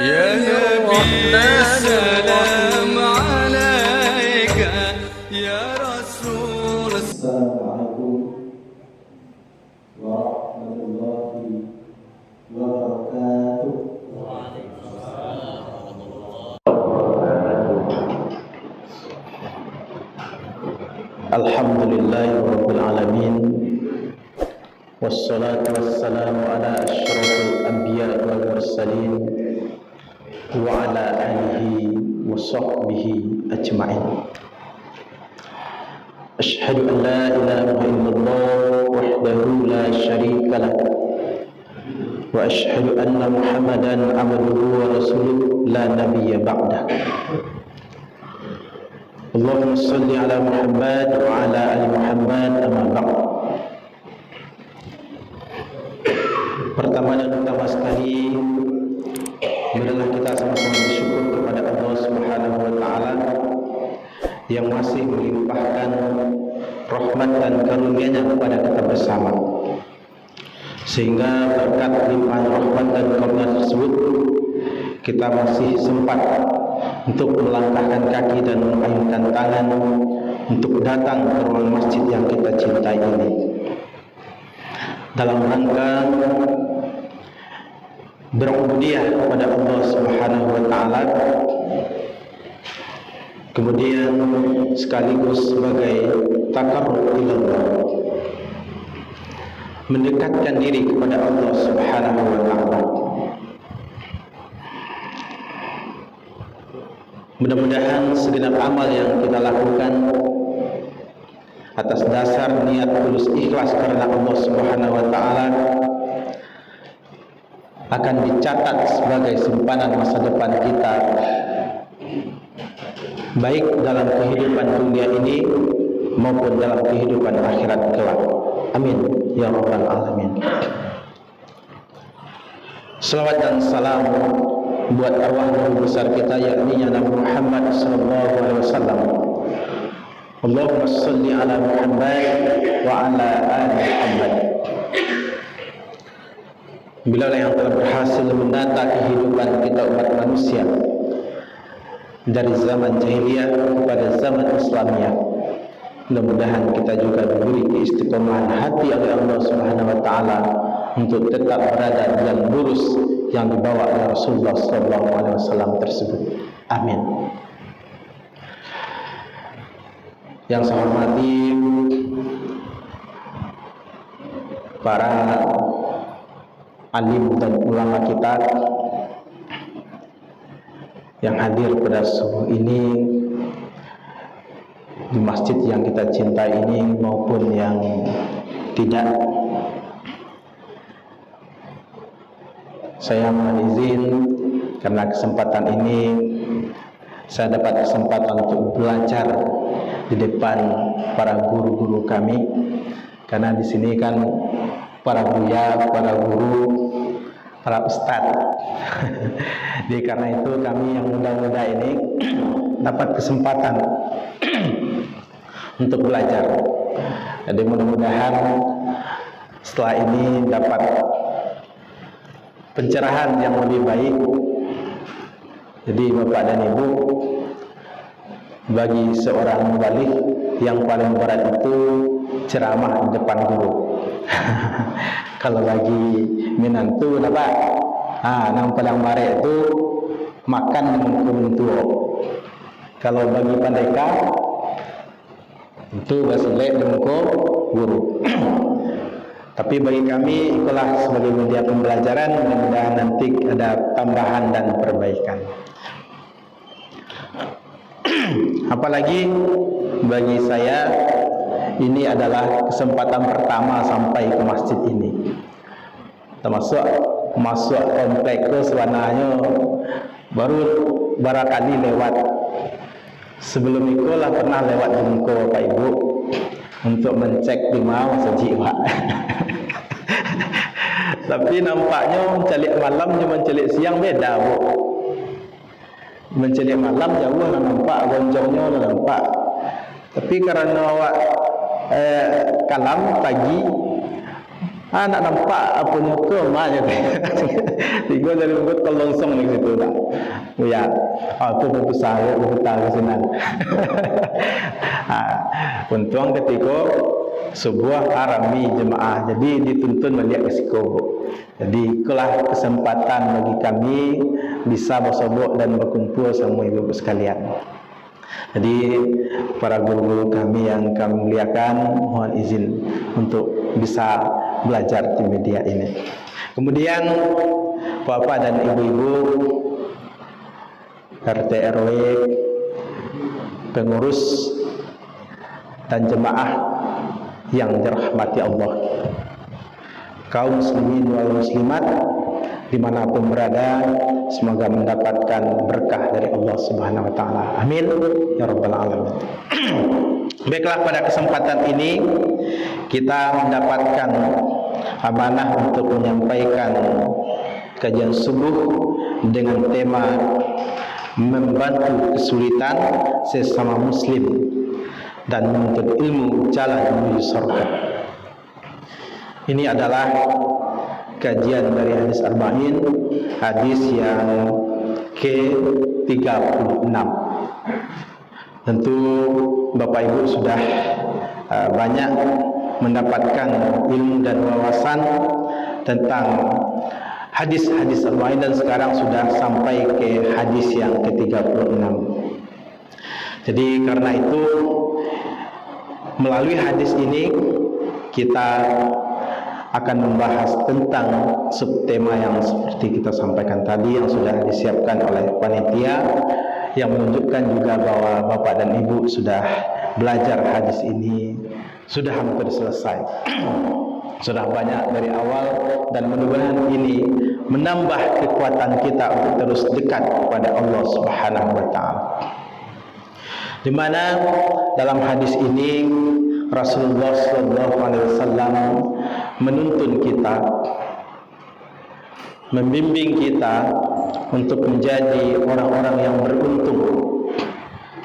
يا نبي السلام عليك يا رسول. السلام عليكم ورحمة الله وبركاته. Alhamdulillahi rabbil alamin, wassalatu wassalamu ala asyrafil anbiya wal mursalin wa ala alihi wa sahbihi ajma'in. Asyhadu an la ilaha illallah wahdahu la syarika lah wa asyhadu anna Muhammadan abduhu wa rasuluh la nabiyya ba'dah. Allahumma salli ala Muhammad wa ala ali Muhammad amma ba'd. Pertama dan utama sekali, marilah kita sama-sama bersyukur kepada Allah Subhanahu wa taala yang masih melimpahkan rahmat dan karunia-Nya kepada kita bersama, sehingga berkat limpahan rahmat dan karunia tersebut kita masih sempat untuk melangkahkan kaki dan mengayunkan tangan untuk datang ke ruang masjid yang kita cintai ini, dalam rangka berubudiyah kepada Allah Subhanahu wa taala, kemudian sekaligus sebagai taqarrub ilallah, mendekatkan diri kepada Allah Subhanahu wa taala. Mudah-mudahan segenap amal yang kita lakukan atas dasar niat tulus ikhlas karena Allah Subhanahu wa taala akan dicatat sebagai simpanan masa depan kita, baik dalam kehidupan dunia ini maupun dalam kehidupan akhirat kelak. Amin ya rabbal alamin. Salawat dan salam buat arwah nabi besar kita, yakni Nabi Muhammad sallallahu alaihi wasallam. Allahumma shalli ala Muhammad wa ala ali Muhammad. Bila yang telah berhasil menata kehidupan kita umat manusia dari zaman jahiliyah kepada zaman Islamiyah, mudah-mudahan kita juga diberi keistiqomahan hati oleh Allah Subhanahu wa taala untuk tetap berada dalam lurus yang dibawa oleh Rasulullah sallallahu alaihi wasallam tersebut. Amin. Yang saya hormati para alim dan ulama kita yang hadir pada subuh ini di masjid yang kita cintai ini maupun yang tidak. Saya mohon izin karena kesempatan ini saya dapat kesempatan untuk belajar di depan para guru-guru kami, karena di sini kan para buya, para guru, para ustadz. Jadi karena itu kami yang muda-muda ini dapat kesempatan untuk belajar. Jadi mudah-mudahan setelah ini dapat pencerahan yang lebih baik. Jadi Bapak dan Ibu, bagi seorang mubaligh yang paling berat itu ceramah di depan guru. Kalau bagi minantu apa? Nang paling bare itu makan dengan tua. Kalau bagi pandeka itu basilek dengan guru. Tapi bagi kami itulah sebagai media pembelajaran, mudah-mudahan nanti ada tambahan dan perbaikan. Apalagi bagi saya ini adalah kesempatan pertama sampai ke masjid ini. Termasuk masuk komplek ke sebenarnya baru barakali lewat. Sebelum itu lah pernah lewat jengko Bapak Ibu untuk mencek di mana sejiwa. Tapi nampaknya mencelik malam dengan mencelik siang beda, Bu. Mencelik malam jauh lah nampak, gonjongnya lah nampak. Tapi karena awak kalam pagi Anak nampak apa nyuka maknya tiga dari buat kelongsong di situ tak. Ya, apa buku saya buku tahu senang. Untung ketika sebuah arami jemaah, jadi dituntun melihat resiko. Jadi itulah kesempatan bagi kami bisa bersobok dan berkumpul sama ibu-ibu sekalian. Jadi para guru-guru kami yang kami muliakan, mohon izin untuk bisa belajar di media ini. Kemudian bapak dan ibu-ibu RT RW, pengurus dan jemaah yang dirahmati Allah, kaum muslimin wal muslimat dimanapun berada, semoga mendapatkan berkah dari Allah Subhanahu wa taala. Amin ya rabbal alamin. Baiklah, pada kesempatan ini kita mendapatkan amanah untuk menyampaikan kajian subuh dengan tema membantu kesulitan sesama muslim dan menuntut ilmu jalan menuju surga. Ini adalah kajian dari hadis arba'in, hadis yang ke-36. Tentu Bapak Ibu sudah banyak mendapatkan ilmu dan wawasan tentang hadis-hadis arba'in, dan sekarang sudah sampai ke hadis yang ke-36. Jadi karena itu melalui hadis ini kita akan membahas tentang subtema yang seperti kita sampaikan tadi, yang sudah disiapkan oleh panitia, yang menunjukkan juga bahwa Bapak dan Ibu sudah belajar hadis ini, sudah hampir selesai. Sudah banyak dari awal, dan mudah-mudahan ini menambah kekuatan kita untuk terus dekat kepada Allah Subhanahu wa taala. Di mana dalam hadis ini Rasulullah SAW menuntun kita, membimbing kita untuk menjadi orang-orang yang beruntung,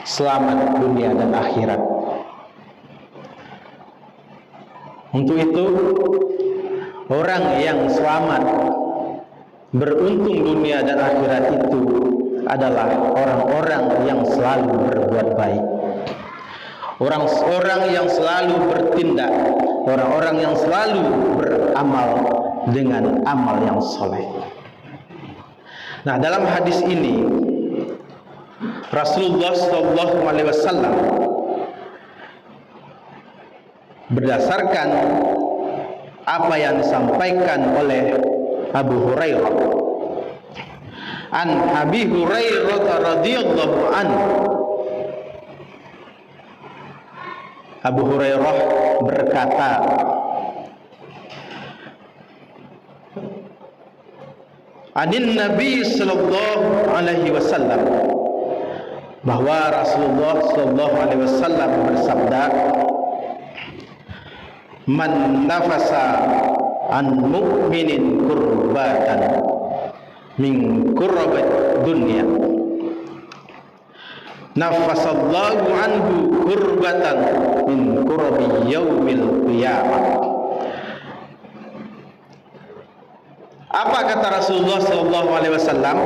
selamat dunia dan akhirat. Untuk itu, orang yang selamat, beruntung dunia dan akhirat itu adalah orang-orang yang selalu berbuat baik, orang-orang yang selalu bertindak, orang-orang yang selalu beramal dengan amal yang soleh. Nah, dalam hadis ini Rasulullah SAW berdasarkan apa yang disampaikan oleh Abu Hurairah, an Abi Hurairah radhiyallahu anhu, Abu Hurairah berkata, anin Nabi sallallahu alaihi wasallam, bahwa Rasulullah sallallahu alaihi wasallam bersabda, man nafasa an mu'minin kurbatan min kurbat dunya, nafasallahu anhu kurbatan min kurbi yaumil qiyamah. Apa kata Rasulullah SAW?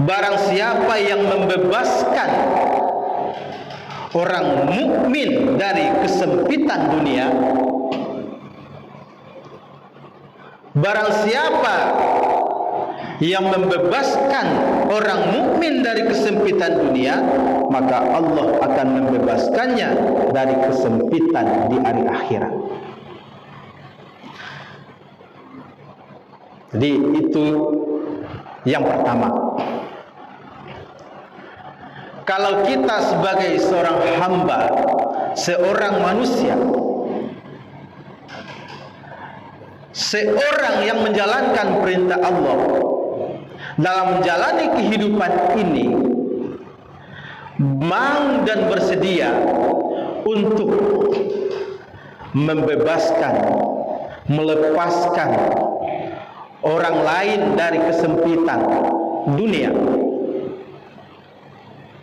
Barang siapa yang membebaskan orang mukmin dari kesempitan dunia, barang siapa yang membebaskan orang mukmin dari kesempitan dunia, maka Allah akan membebaskannya dari kesempitan di hari akhirat. Jadi itu yang pertama. Kalau kita sebagai seorang hamba, seorang manusia, seorang yang menjalankan perintah Allah dalam menjalani kehidupan ini, mau dan bersedia untuk membebaskan, melepaskan orang lain dari kesempitan dunia,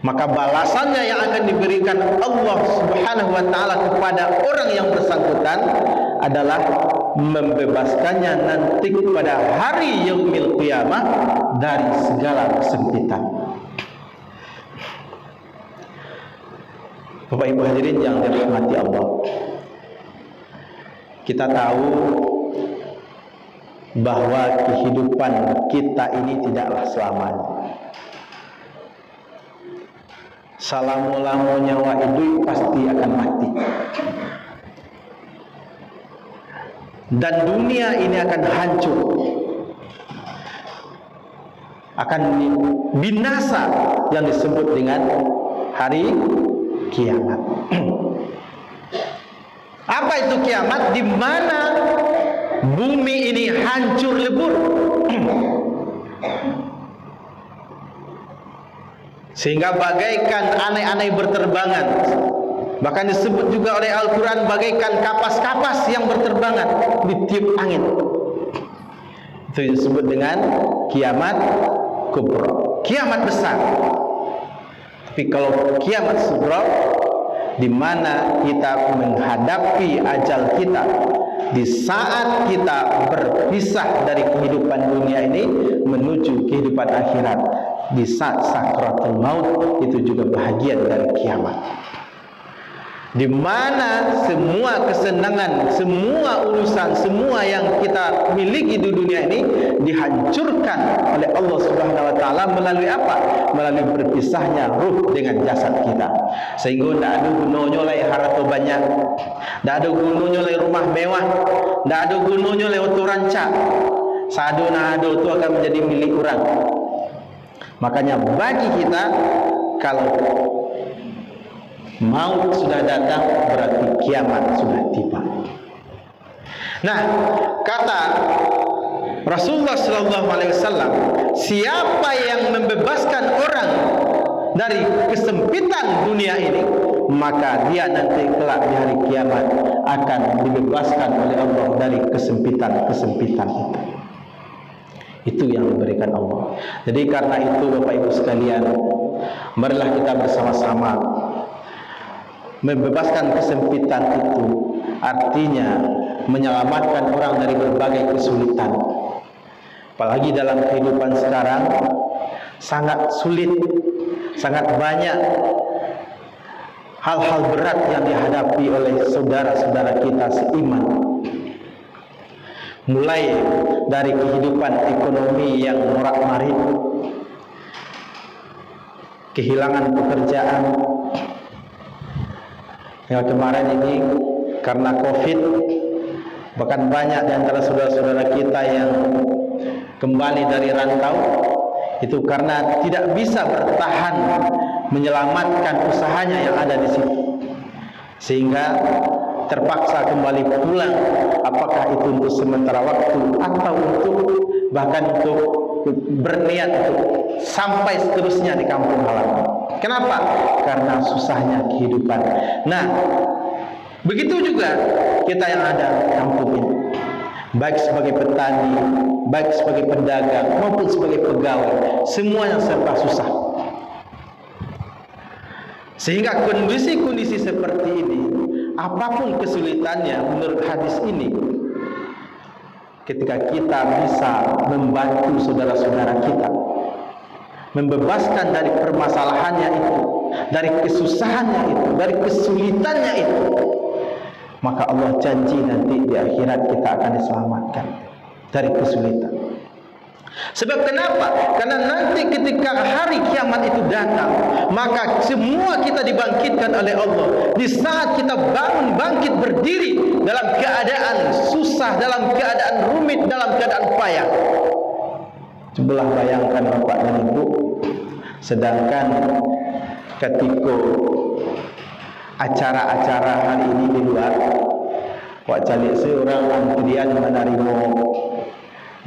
maka balasannya yang akan diberikan Allah Subhanahu wa taala kepada orang yang bersangkutan adalah membebaskannya nanti pada hari yaumil qiyamah dari segala kesempitan. Bapak Ibu hadirin yang dirahmati Allah, kita tahu bahwa kehidupan kita ini tidaklah selamanya. Selama nyawa hidup pasti akan mati. Dan dunia ini akan hancur, akan binasa, yang disebut dengan hari kiamat. Apa itu kiamat? Di mana bumi ini hancur lebur, sehingga bagaikan anai-anai berterbangan. Bahkan disebut juga oleh Al-Quran bagaikan kapas-kapas yang berterbangan ditiup angin. Itu disebut dengan kiamat kubra, kiamat besar. Tapi kalau kiamat sughra, di mana kita menghadapi ajal kita, di saat kita berpisah dari kehidupan dunia ini menuju kehidupan akhirat, di saat sakratul maut, itu juga bahagian dari kiamat. Di mana semua kesenangan, semua urusan, semua yang kita miliki di dunia ini dihancurkan oleh Allah Subhanahu wa taala melalui apa? Melalui berpisahnya ruh dengan jasad kita. Sehingga tidak ada gunanya oleh harta banyak, tidak ada gunanya oleh rumah mewah, tidak ada gunanya oleh auto rancak. Sadu nado itu akan menjadi milik orang. Makanya bagi kita, kalau maut sudah datang, berarti kiamat sudah tiba. Nah, kata Rasulullah SAW, siapa yang membebaskan orang dari kesempitan dunia ini, maka dia nanti kelak di hari kiamat akan dibebaskan oleh Allah dari kesempitan-kesempitan itu. Itu yang diberikan Allah. Jadi karena itu Bapak Ibu sekalian, marilah kita bersama-sama membebaskan kesempitan itu, artinya menyelamatkan orang dari berbagai kesulitan. Apalagi dalam kehidupan sekarang sangat sulit, sangat banyak hal-hal berat yang dihadapi oleh saudara-saudara kita seiman. Mulai dari kehidupan ekonomi yang morak-marik, kehilangan pekerjaan. Yang kemarin ini karena COVID, bahkan banyak di antara saudara-saudara kita yang kembali dari rantau itu karena tidak bisa bertahan menyelamatkan usahanya yang ada di situ, sehingga terpaksa kembali pulang. Apakah itu untuk sementara waktu atau untuk bahkan untuk berniat untuk sampai seterusnya di kampung halaman. Kenapa? Karena susahnya kehidupan. Nah, begitu juga kita yang ada di kampung ini, baik sebagai petani, baik sebagai pedagang maupun sebagai pegawai, semuanya serba susah. Sehingga kondisi-kondisi seperti ini, apapun kesulitannya menurut hadis ini, ketika kita bisa membantu saudara-saudara kita, membebaskan dari permasalahannya itu, dari kesusahannya itu, dari kesulitannya itu, maka Allah janji nanti di akhirat kita akan diselamatkan dari kesulitan. Sebab kenapa? Karena nanti ketika hari kiamat itu datang, maka semua kita dibangkitkan oleh Allah. Di saat kita bangkit berdiri dalam keadaan susah, dalam keadaan rumit, dalam keadaan payah. Cobalah bayangkan Bapak dan Ibu, sedangkan ketika acara-acara hari ini di luar, wak calik seorang antrian menerima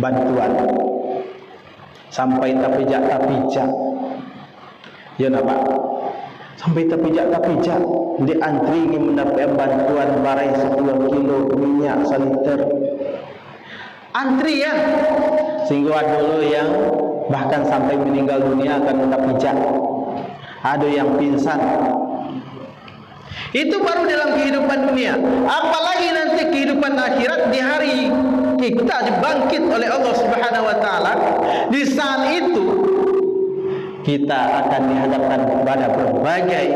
bantuan sampai tapijak, ya nampak, sampai tapijak, di antri ingin mendapat bantuan barai 10 kilo minyak 1 liter, antrian, sehingga ada dulu yang bahkan sampai meninggal dunia akan mendapat pijak, ada yang pingsan. Itu baru dalam kehidupan dunia. Apalagi nanti kehidupan akhirat, di hari kita dibangkit oleh Allah Subhanahu wa taala. Di saat itu kita akan dihadapkan kepada berbagai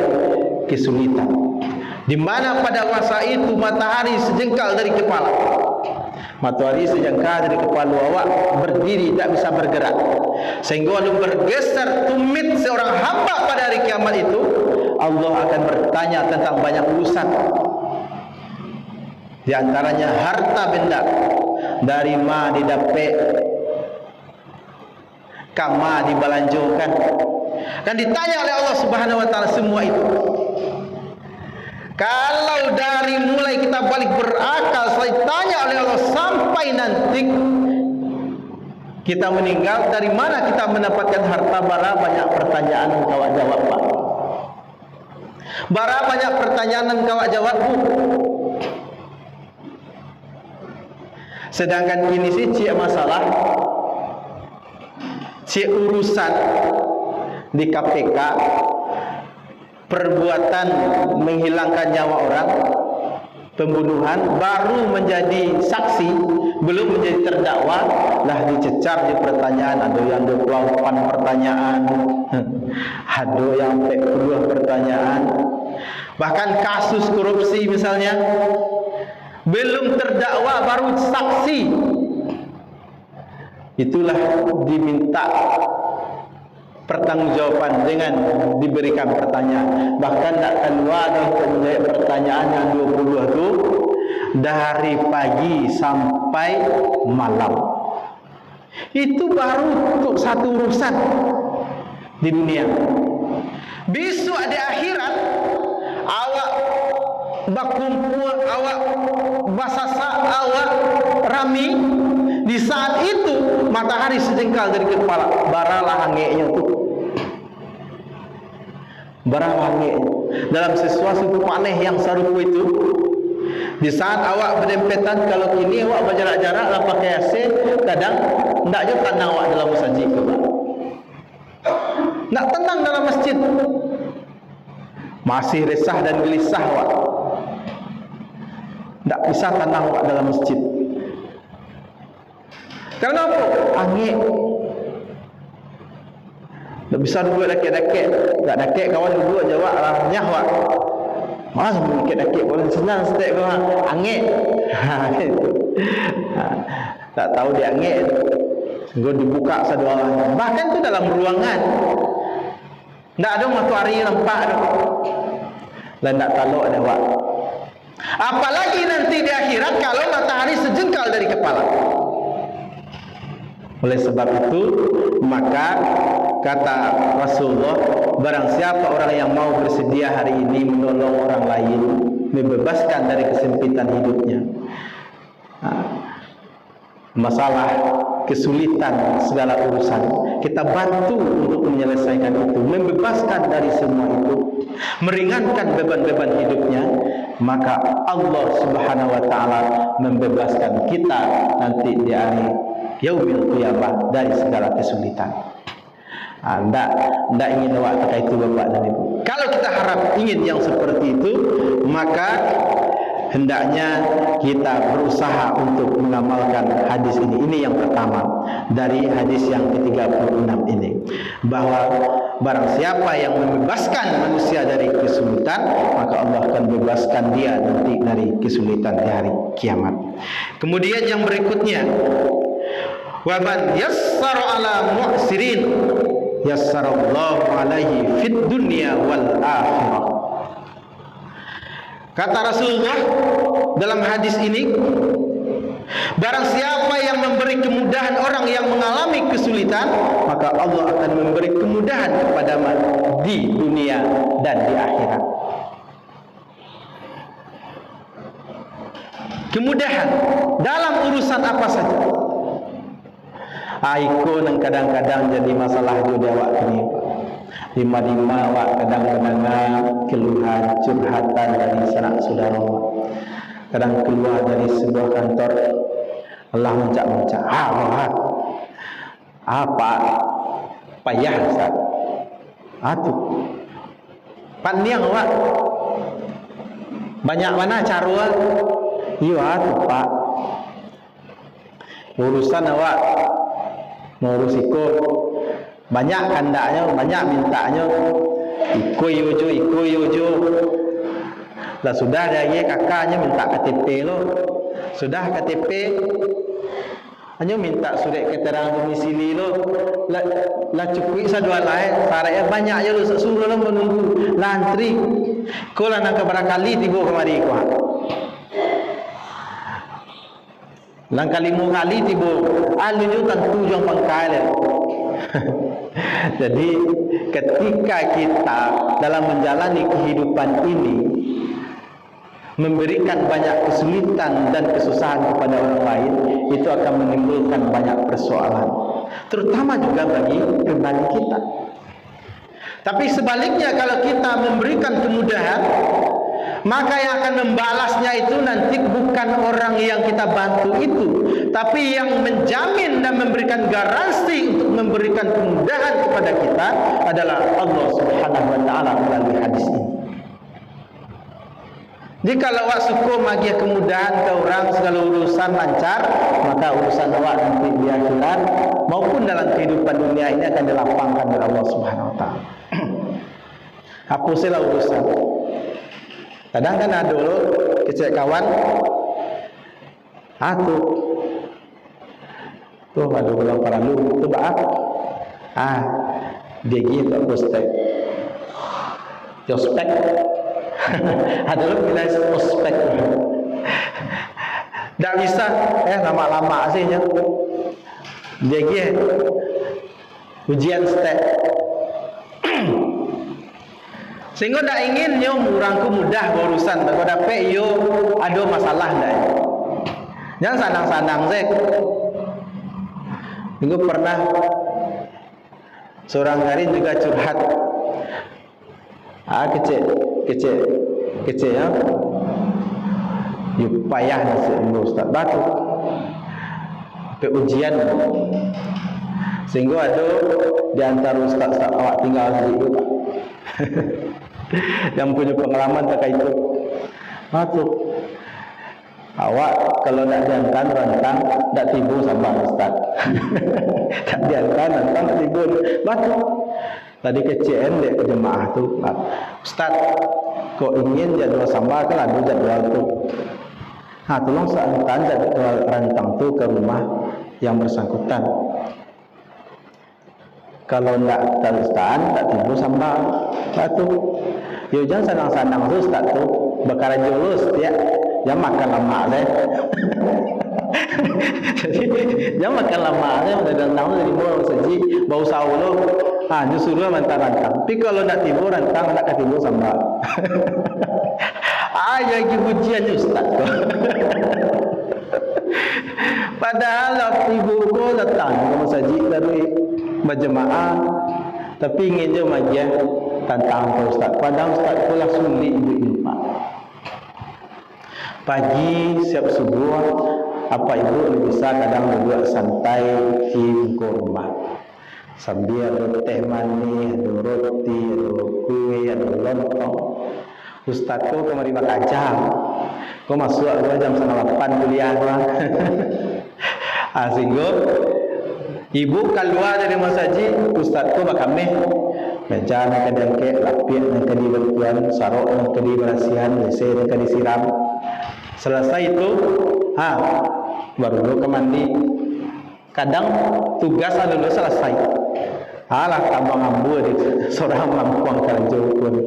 kesulitan, di mana pada masa itu matahari sejengkal dari kepala. Matahari sejengkal dari kepala awak berdiri, tak bisa bergerak, sehingga waktu bergeser tumit seorang hamba pada hari kiamat itu, Allah akan bertanya tentang banyak urusan. Di antaranya harta benda, dari ma didapat, kama dibalanjokan, dan ditanya oleh Allah Subhanahu wa taala semua itu. Kalau dari mulai kita balik berakal, saya tanya oleh Allah sampai nanti kita meninggal, dari mana kita mendapatkan harta? Bara banyak pertanyaan engkau jawab, Pak. Bara banyak pertanyaan engkau jawab, Bu. Sedangkan ini sih cie masalah, cie urusan di KPK, perbuatan menghilangkan nyawa orang, pembunuhan, baru menjadi saksi, belum menjadi terdakwa, lah dicecar di pertanyaan. Ada yang 28 pertanyaan, ada yang 42 pertanyaan. Bahkan kasus korupsi misalnya, belum terdakwa baru saksi, itulah diminta pertanggungjawaban dengan diberikan pertanyaan. Bahkan tak keluar untuk menjawab pertanyaan yang 20 itu dari pagi sampai malam. Itu baru untuk satu urusan di dunia. Besok di akhirat awak berkumpul, awak basasa, awak rami. Di saat itu matahari sejengkal dari kepala, baralah hangeknya tu. Baralah hangeknya. Dalam sesuatu aneh yang serupa itu, di saat awak berdempetan, kalau ini awak berjarak-jarak lah pakai AC, kadang tak je tenang awak dalam masjid ke, Pak. Tak tenang dalam masjid, masih resah dan gelisah awak. Tak bisa tenang awak dalam masjid. Karena apa? Angin. Tak bisa duduk dakik-dakik. Tak dakik kawan duduk jawab arahnya awak. Mas dakik-dakik boleh senang setiap orang. Angin. Tak tahu dia angin. Sehingga dibuka satu orang. Bahkan tu dalam ruangan. Tak ada matahari nampak. Dan tak taluk ada awak. Apalagi nanti di akhirat kalau matahari sejengkal dari kepala. Oleh sebab itu, maka kata Rasulullah, barang siapa orang yang mau bersedia hari ini menolong orang lain, membebaskan dari kesempitan hidupnya, masalah, kesulitan, segala urusan, kita bantu untuk menyelesaikan itu, membebaskan dari semua itu, meringankan beban-beban hidupnya, maka Allah Subhanahu wa taala membebaskan kita nanti di hari yaumil qiyamah dari segala kesulitan. Anda ingin awak kata itu, Bapak dan Ibu. Kalau kita harap ingin yang seperti itu, maka hendaknya kita berusaha untuk mengamalkan hadis ini. Ini yang pertama dari hadis yang ke-36 ini, bahwa barang siapa yang membebaskan manusia dari kesulitan, maka Allah akan bebaskan dia nanti dari kesulitan di hari kiamat. Kemudian yang berikutnya, wa man yassara ala mu'sirin yassarallahu alaihi fid dunya wal akhirah. Kata Rasulullah dalam hadis ini, barang siapa yang memberi kemudahan orang yang mengalami kesulitan, maka Allah akan memberi kemudahan kepada di dunia dan di akhirat. Kemudahan dalam urusan apa saja. Aiko yang kadang-kadang jadi masalah juga awak ini. Lima-lima awak kadang-kadang keluhan, curhatan dari sanak saudara. Kadang keluar dari sebuah kantor, Allah mencak-mencak. Apa? Payah Ustaz. Atuh. Pandiang awak. Banyak mana carua? Iya tu Pak. Urusan awak ngurus ikut. Banyak kandaknya, banyak mintanya. Ikut yojo. Lah sudah lagi kakaknya minta KTP lo. Sudah KTP, hanya minta surat keterangan domisili lo. Lah cukup sadua lain. Saraknya banyak je lo, suruh lo menunggu. Lantri. Kau lah nak keberkali tiba kemari kau. Langkah 5 kali tiba. Alunya tentu jangan pangkai le. Jadi ketika kita dalam menjalani kehidupan ini memberikan banyak kesulitan dan kesusahan kepada orang lain, itu akan menimbulkan banyak persoalan, terutama juga bagi pribadi kita. Tapi sebaliknya, kalau kita memberikan kemudahan, maka yang akan membalasnya itu nanti bukan orang yang kita bantu itu, tapi yang menjamin dan memberikan garansi untuk memberikan kemudahan kepada kita adalah Allah Subhanahu wa taala melalui hadis ini. Jika awak syukur bagi kemudahan ke orang, segala urusan lancar, maka urusan awak nanti di akhirat maupun dalam kehidupan dunia ini akan dilapangkan oleh Allah Subhanahu wa taala. Hapusilah urusan. Kadang kan ada dulu kecil kawan, tuh ada ulang paralu, tu baak, dia gitu ospek, ospek, ada lu bilang ospek, tak bisa, lama-lama sih ya, dia gitu, ujian stek. Sehingga tak ingin yo urangku mudah berurusan, kalau dapat yo ada masalah dah. Jangan sanang-sanang sih. Minggu pernah seorang hari juga curhat. Kecil ya. Yo payah nasi Ustaz batu. Sampai ujian. Sehingga ada di antara ustaz awak tinggal di itu. Yang punya pengalaman terkait itu, awak kalau nak diantar rantang, tak tibu sama Ustaz. Tak diantar rantang, tak tibu. Tadi kecil dek jemaah tu, Ustaz, kau ingin jadwal sambal kan ada jadwal tu. Tolong seantar jadwal rantang tu ke rumah yang bersangkutan. Kalau nak teruskan, tak timbul sambal. Satu, yo jangan sanang-sanang tu Ustaz tu, bakaran julus dia, jangan makan lama deh. Jadi jangan makan lama deh, udah datang dari bawah saji, bau sawo justru mantar rantang. Tapi kalau nak timbul rantang, nak timbul sambal. Yang pujian Ustaz tu. Padahal ibuku datang ke masjid dari berjemaah, tapi ingin je majian tantang ke Ustaz. Padahal Ustaz pula sulit ibu infak. Pagi siap subuh, apa ibu bisa kadang berdua santai di rumah sambil ada teh manis, ada roti, ada kue, ada lontong. Ustaz tu kemari makan jam. Kau masuk jam 8 kuliah lah. Sehingga ibu keluar dari masjid, Ustaz tu bakal meja nak dengke, lapik nak dibertuan, sarok nak diberasihan, WC nak disiram. Selesai itu, baru dulu ke mandi. Kadang tugas dulu selesai. Alah tambah ngambu di seorang mampuang kerja pun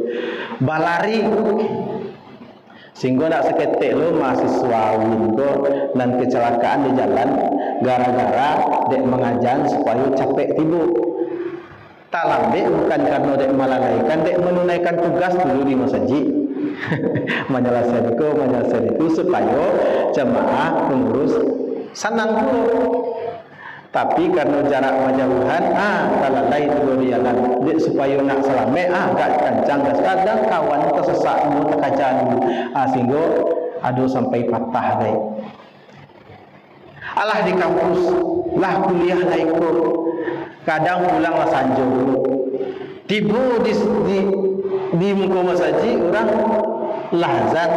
balari. Sehingga nak seketik lo mahasiswa wingo dan kecelakaan di jalan gara-gara dek mengajan supaya capek tidur. Tak lambat bukan karena dek melalaikan, dek menunaikan tugas dulu di masjid. menyelesaikan itu supaya jemaah pengurus senang dulu. Tapi karena jarak majauhan, kalau lain dulu di jalan, supaya nak selamat, gak kencang, kadang kawan tersesat, terkajan, sehingga aduh sampai patah deh. Alah di kampus, lah kuliah lah ikut, kadang pulang lah sanjo dulu. Tibu di muka masjid, orang lahzan.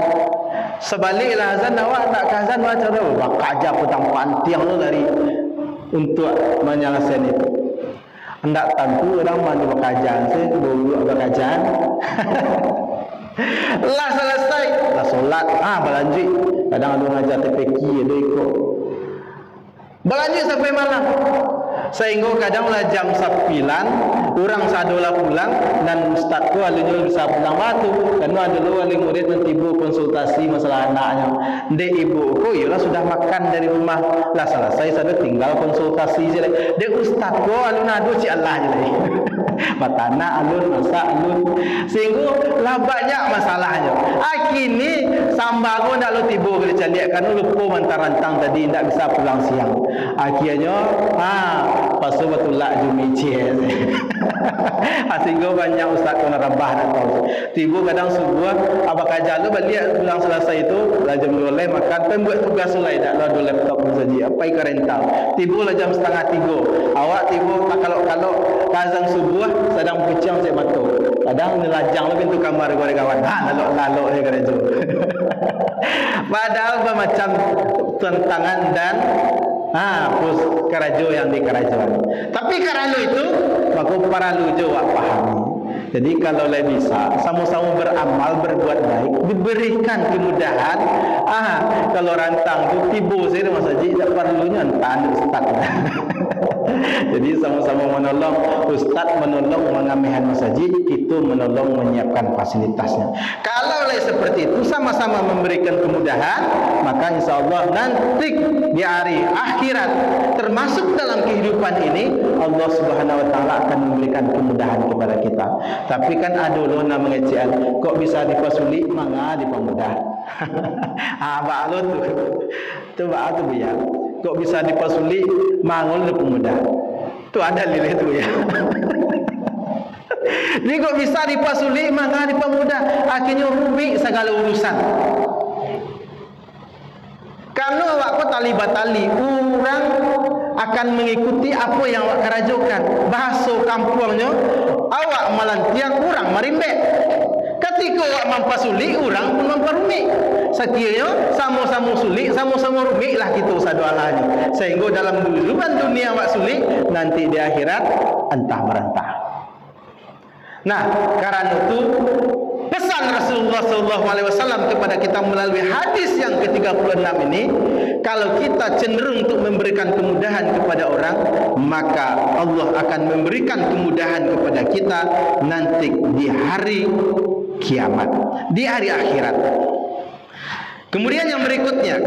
Sebalik lahzan awak nak kazan macam tu. Bakaja petang pantiang tu dari untuk menyelesaikan itu. Hendak tentu orang mandi bakajan sih, dulu bakajan. Lah selesai, lah solat, berlanjut. Kadang ada ngajar TPQ ada ikut. Berlanjut sampai malam. Sehingga kadang lah jam 9 orang sadola pulang dan ustazku alunya bisa pulang batu karena ada lu aling murid nanti ibu konsultasi masalah anaknya. Dek ibuku ialah sudah makan dari rumah lah selesai sudah tinggal konsultasi je. Dek ustazku alun adu si Allah je lagi. Matana alun masa alun sehingga lah banyak masalahnya. Kini sambago ndak lu tibu kerja lihat kan lupa mantar-rantang tadi ndak bisa pulang siang. Akhirnya pasu betul lah jumici. Sehingga banyak ustaz kena rabah nak tahu. Tibu kadang subuh abang kajar lu balik pulang selesai itu lah jam 2 makan pen buat tugas sulai dak lah laptop saja apa ikan rental. Tibu lah jam 2:30. Awak tibu tak kalau kazan subuh sedang pucang saya matu. Kadang nelajang lu pintu kamar kawan-kawan. Lalu dia kerja. Padahal macam tantangan dan pus kerajo yang di kerajaan. Tapi karalu itu maka para lujo wak pahami. Jadi kalau le bisa sama-sama beramal berbuat baik diberikan kemudahan. Kalau rantang tu tibu saya masjid tak perlunya entan ustaz. Jadi sama-sama menolong ustaz menolong mengamihan masjid itu menolong menyiapkan fasilitasnya. Kalau le seperti itu sama-sama memberikan kemudahan maka insyaallah nanti di hari akhirat termasuk dalam kehidupan ini Allah Subhanahu wa taala akan memberikan kemudahan kepada kita. Tapi kan ada lona mengecekan kok bisa dipasuli mangga dipemudah. Ba'alu tu ba'atu biar kok bisa dipasuli mangul dipemudah. Tu ada lilih tu ya. Ni kok bisa dipasuli mangga dipemudah akhirnya rumit segala urusan. Karena awak ko tali batali orang akan mengikuti apa yang awak kerajokan. Bahasa kampungnya awak malantiang orang marimbek. Ketika awak mampasuli orang pun mamparumi. Sekiranya sama-sama sulit, sama-sama rumit lah kita sadualanya. Sehingga dalam kehidupan dunia awak sulit, nanti di akhirat entah merentah. Nah, karena itu pesan Rasulullah SAW kepada kita melalui hadis yang ke-36 ini, kalau kita cenderung untuk memberikan kemudahan kepada orang, maka Allah akan memberikan kemudahan kepada kita nanti di hari kiamat, di hari akhirat. Kemudian yang berikutnya,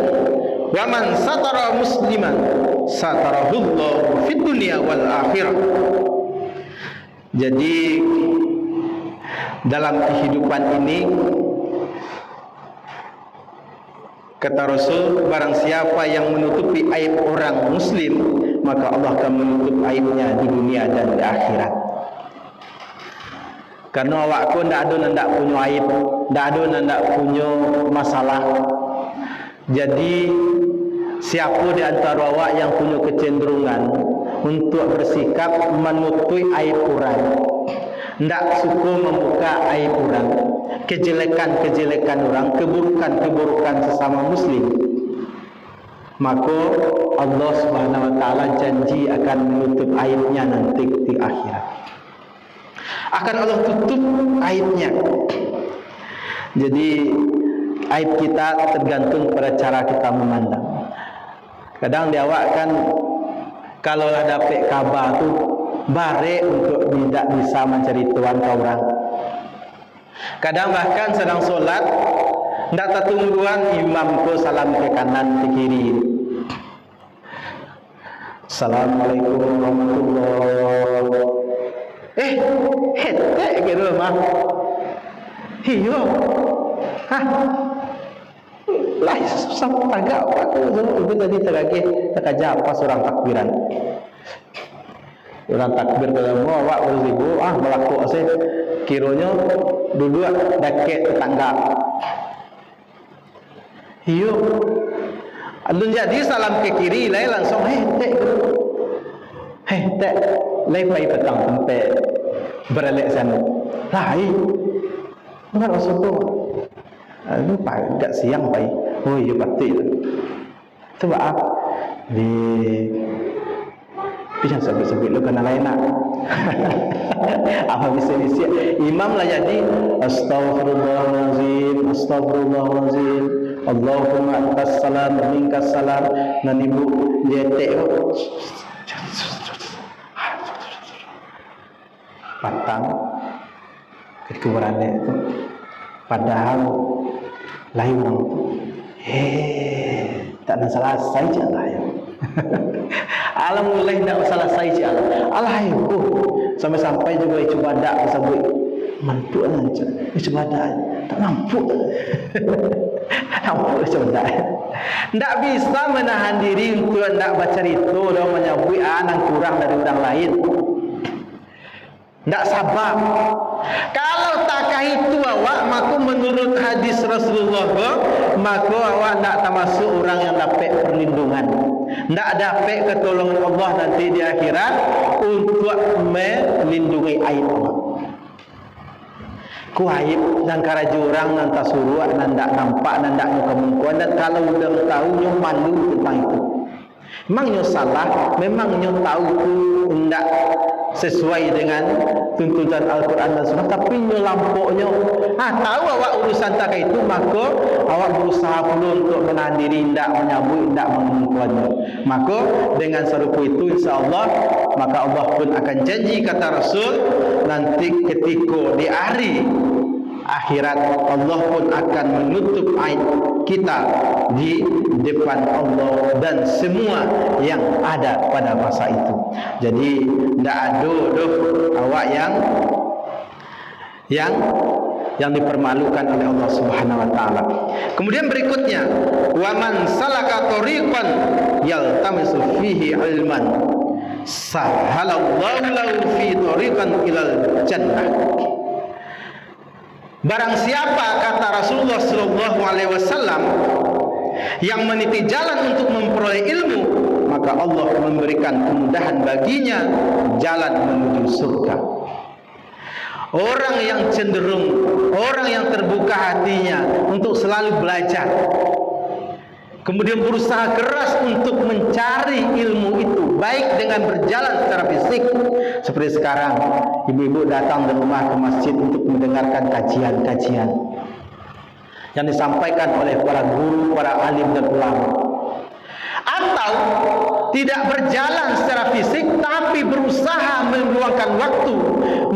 wa man satara musliman satarahullahu fid dunya wal akhirah. Jadi dalam kehidupan ini kata Rasul, barang siapa yang menutupi aib orang muslim maka Allah akan menutup aibnya di dunia dan di akhirat. Karena awakku ndak ada ndak punya aib, ndak ada ndak punya masalah. Jadi siapa di antara awak yang punya kecenderungan untuk bersikap menutupi aib orang, ndak suka membuka aib orang, kejelekan-kejelekan orang, keburukan-keburukan sesama muslim, maka Allah Subhanahu wa taala janji akan menutup aibnya nanti di akhirat. Akan Allah tutup aibnya. Jadi aib kita tergantung pada cara kita memandang. Kadang dia awak kan kalau lah dapat kabar tu bare untuk tidak bisa mencari tuan ke orang. Kadang bahkan sedang solat ndak tertungguan imam ko salam ke kanan ke kiri. Assalamualaikum warahmatullahi wabarakatuh. Hete gitu mah. Hiyo. Lah susah tagak aku itu tadi terage terkaja apa seorang takbiran. Orang takbir dalam awak berribu melaku ase kironya dulu daket tetangga. Hiyo. Alun jadi salam ke kiri lai langsung tek. Tek lai pai petang tempat berelek sana. Lai. Bukan Rasulullah. agak siang pai. Oh iya betul. Itu apa? Di jangan sebut-sebut lu kena lain nak. Apa bisa imam lah jadi astaghfirullahalazim, astaghfirullahalazim, Allahumma antas salam minkas salam. Dan ibu dia tengok patang keberanian itu, padahal lain orang tak nak selesai je lah ya. Alhamdulillah tak selesai je Allah ya. Sampai-sampai juga ibadah disebut mantu aja ibadah tak mampu. Nampak ibadah tak bisa menahan diri untuk tak baca itu dan menyebut anak kurang dari orang lain. Tak sabar. Kalau takah itu awak, maka menurut hadis Rasulullah, maka awak tak termasuk orang yang dapat perlindungan, tak dapat ketolongan Allah nanti di akhirat untuk melindungi aib awak. Ku aib dan karaja orang dan tak suruh dan tak nampak dan tak kemungkinan, dan kalau sudah tahu nyo malu tentang itu. Memang nyo salah, memang nyo tahu tu tidak sesuai dengan tuntutan Al-Quran dan Sunnah, tapi nyo lampoknya tahu awak urusan tak itu, maka awak berusaha pula untuk menahan diri, tidak menyambut, tidak mengumumkannya. Maka dengan serupa itu insyaAllah, maka Allah pun akan janji, kata Rasul, nanti ketika di hari akhirat Allah pun akan menutup aib kita di depan Allah dan semua yang ada pada masa itu. Jadi tidak ada awak yang dipermalukan oleh Allah Subhanahu wa taala. Kemudian berikutnya, wa man salaka tariqan yaltamisu fihi ilman sahalallahu lahu fi tariqan ilal jannah. Barang siapa, kata Rasulullah sallallahu alaihi wasallam, yang meniti jalan untuk memperoleh ilmu, maka Allah memberikan kemudahan baginya jalan menuju surga. Orang yang cenderung, orang yang terbuka hatinya untuk selalu belajar, kemudian berusaha keras untuk mencari ilmu itu, baik dengan berjalan secara fisik, seperti sekarang ibu-ibu datang ke rumah, ke masjid untuk mendengarkan kajian-kajian yang disampaikan oleh para guru, para alim dan ulama, atau tidak berjalan secara fisik tapi berusaha meluangkan waktu,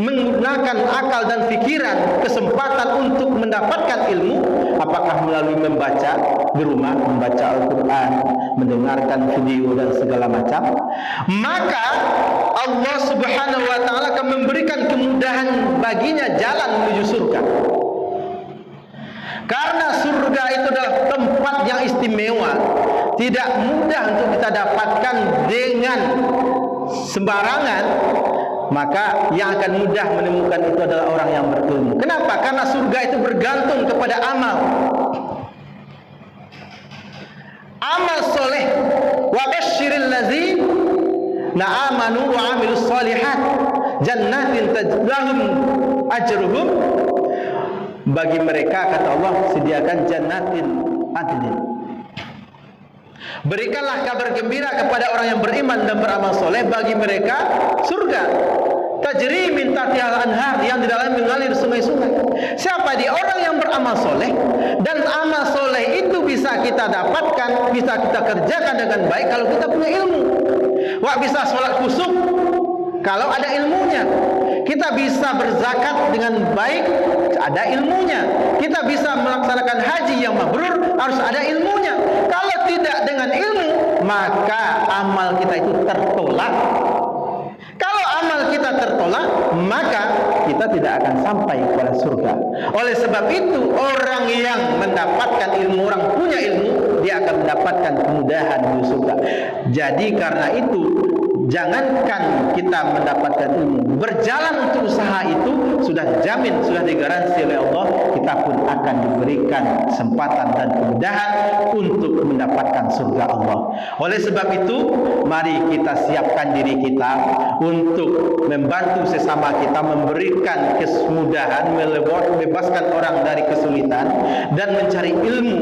menggunakan akal dan pikiran, kesempatan untuk mendapatkan ilmu, apakah melalui membaca di rumah, membaca Al-Quran, mendengarkan video dan segala macam, maka Allah Subhanahu wa taala akan memberikan kemudahan baginya jalan menuju surga. Karena surga itu adalah tempat yang istimewa, tidak mudah untuk kita dapatkan dengan sembarangan, maka yang akan mudah menemukan itu adalah orang yang berilmu. Kenapa? Karena surga itu bergantung kepada amal. Amal soleh. Wa basyiril ladzina amanu wa amilus solihat jannatin tajrihum ajruhum. Bagi mereka, kata Allah, sediakan jannatin adlin. Berikanlah kabar gembira kepada orang yang beriman dan beramal soleh, bagi mereka surga tajri min tahtihal anhar, yang di dalam mengalir sungai-sungai. Siapa dia? Orang yang beramal soleh, dan amal soleh itu bisa kita dapatkan, bisa kita kerjakan dengan baik kalau kita punya ilmu. Wak bisa sholat khusyuk kalau ada ilmunya. Kita bisa berzakat dengan baik, ada ilmunya. Kita bisa melaksanakan haji yang mabrur, harus ada ilmunya. Kalau tidak dengan ilmu, maka amal kita itu tertolak. Kalau amal kita tertolak, maka kita tidak akan sampai kepada surga. Oleh sebab itu, orang yang mendapatkan ilmu, orang punya ilmu, dia akan mendapatkan kemudahan menuju surga. Jadi karena itu, jangankan kita mendapatkan ilmu, berjalan untuk usaha itu sudah dijamin, sudah digaransi oleh Allah, kita pun akan diberikan kesempatan dan kemudahan untuk mendapatkan surga Allah. Oleh sebab itu, mari kita siapkan diri kita untuk membantu sesama kita, memberikan kemudahan, membebaskan orang dari kesulitan, dan mencari ilmu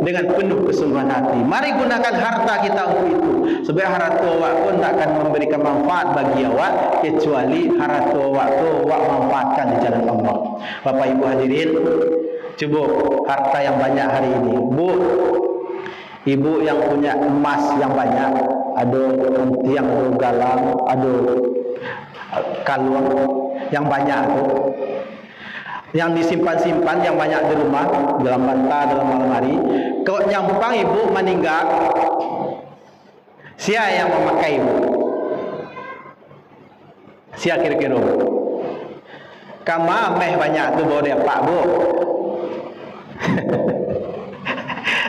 dengan penuh kesungguhan hati. Mari gunakan harta kita untuk itu. Sebab harta awak pun tak akan memberikan manfaat bagi awak kecuali harta awak tu awak manfaatkan di jalan Allah. Bapak Ibu hadirin, cuba harta yang banyak hari ini. Bu, ibu yang punya emas yang banyak, ada tiang, ada galang, ada kalung yang banyak tu, yang disimpan-simpan yang banyak di rumah, dalam bantal, dalam lemari. Kalau nyampang ibu meninggal, siapa yang memakai ibu? Siapa kira-kira? Kama meh banyak tu bawa dia pak bu.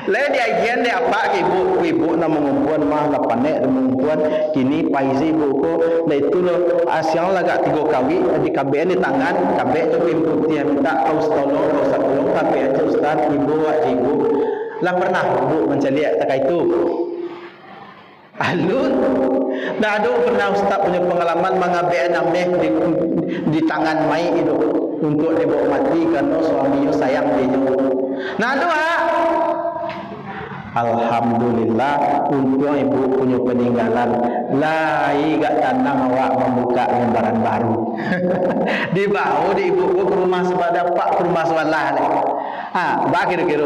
Lain dia agian dia apa ibu nama mengumpuan mah lapan nek mengumpuan kini paisi ibu ko dah itu lo asyang lagak 3 kali di KBN di tangan KBN tu ibu dia minta aus tolong KBN tu ustaz ibu ibu lah pernah bu menceliak tak itu alun dah ada pernah ustaz punya pengalaman mengambil nameh di tangan mai itu untuk dibawa mati karena suaminya sayang dia nah doa. Alhamdulillah untuk ibu punya peninggalan lai gak tanang awak membuka lembaran baru dibawa di ibu ke rumah sebelah pak ke rumah sebelah kira-kira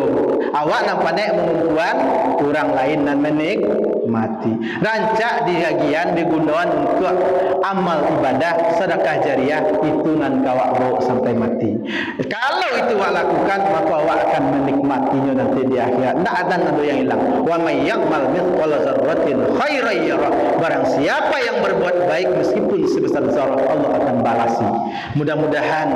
awak nampak mengumpulan orang lain dan menikmati rancak di bagian digunakan untuk amal ibadah sedekah jariah itu nan kawak bawa sampai mati. Kalau itu awak lakukan maka awak akan menikmatinya nanti di akhirat. Tak ada yang hilang. Wa may ya'mal mithqala dzarratin khairan yarah. Barang siapa yang berbuat baik meskipun sebesar zarah Allah akan balasi. Mudah-mudahan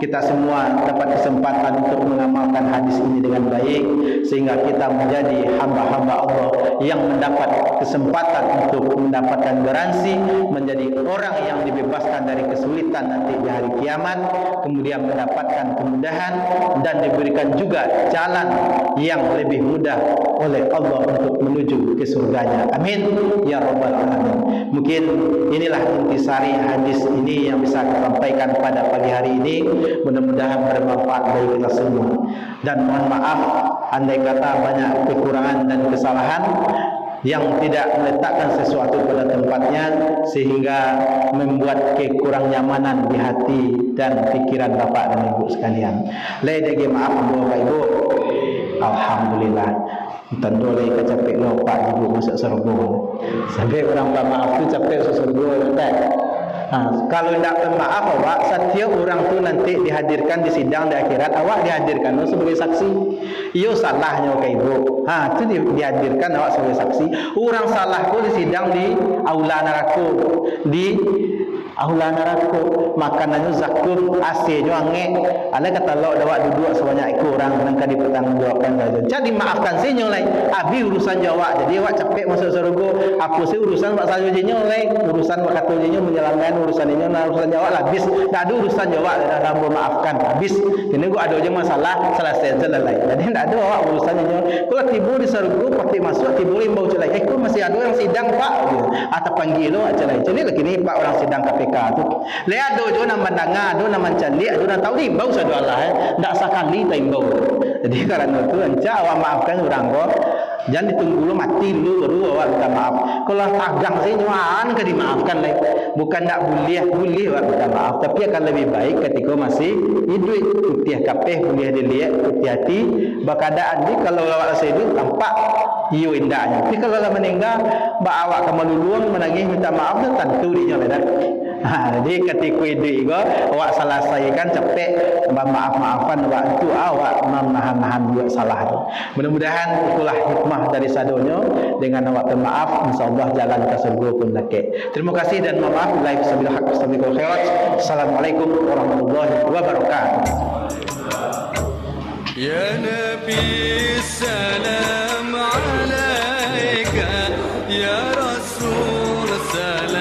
kita semua dapat kesempatan untuk mengamalkan hadis ini dengan baik sehingga kita menjadi hamba-hamba Allah yang mendapat kesempatan untuk mendapatkan garansi menjadi orang yang dibebaskan dari kesulitan nanti di hari kiamat, kemudian mendapatkan kemudahan dan diberikan juga jalan yang lebih mudah oleh Allah untuk menuju ke surganya. Amin ya rabbal alamin. Mungkin inilah intisari hadis ini yang bisa saya sampaikan pada pagi hari ini. Mudah-mudahan bermanfaat bagi kita semua. Dan mohon maaf andai kata banyak kekurangan dan kesalahan yang tidak meletakkan sesuatu pada tempatnya sehingga membuat kekurang nyamanan di hati dan pikiran Bapak dan Ibu sekalian. Lagi maaf Bapak Ibu. Alhamdulillah. Tentu lagi capek lo Pak Ibu masuk surga. Sampai orang maaf tu capek masuk surga tak. Kalau tidak bermaaf awak, setiap orang tu nanti dihadirkan di sidang di akhirat, awak dihadirkan sebagai saksi. Iyo salahnya ke ibu. Itu dihadirkan awak sebagai saksi. Orang salah tu di sidang di aula neraka. Di aula neraka makanannya zakum AC-nya angin. Ala kata lo awak duduk sebanyak itu orang nangka dipertanggungjawabkan saja. Jadi maafkan saya nyolai. Abi urusan jawab. Jadi awak capek masuk surga. Apa sih urusan pak saja nyolai. Urusan pak katunya menyelamatkan urusan ini, urusan jawab lah. Habis tak ada urusan jawab dah memaafkan. Habis ini gua ada aja masalah selesai selesai. Jadi tak ada awak urusan ini. Kalau tiba di surga pasti masuk tiba imbau celai. Kau masih ada yang sidang pak. Atau panggil lo celai. Jadi lagi ni pak orang sidang KPK tu. Lihat ada je nama mendengar, ada nama mencari, ada nama tahu imbau sudah Allah. Tak sekali tak imbau. Jadi kerana itu encak awak maafkan orang kau. Jangan ditunggu lu mati dulu baru awak minta maaf. Kalau tagang saya nyuan ke dimaafkan lagi. Bukan tak boleh awak minta maaf, tapi akan lebih baik ketika masih hidup. Utiah kapeh boleh dilihat, hati-hati berkeadaan ni kalau awak rasa hidup tampak iyo indahnya. Tapi kalau meninggal, awak kemaluluan menangis minta maaf tu tentu dia dah. Jadi ketika hidup juga awak salah saya kan capek maaf-maafan awak itu awak menahan-nahan buat salah tu. Mudah-mudahan itulah hikmah dari sadonya dengan awak bermaaf insyaallah jalan ke surga pun laki. Terima kasih dan mohon maaf billahi wabillahi haq wabillahi khairat. Assalamualaikum warahmatullahi wabarakatuh. Ya Nabi salam alaika ya Rasul salam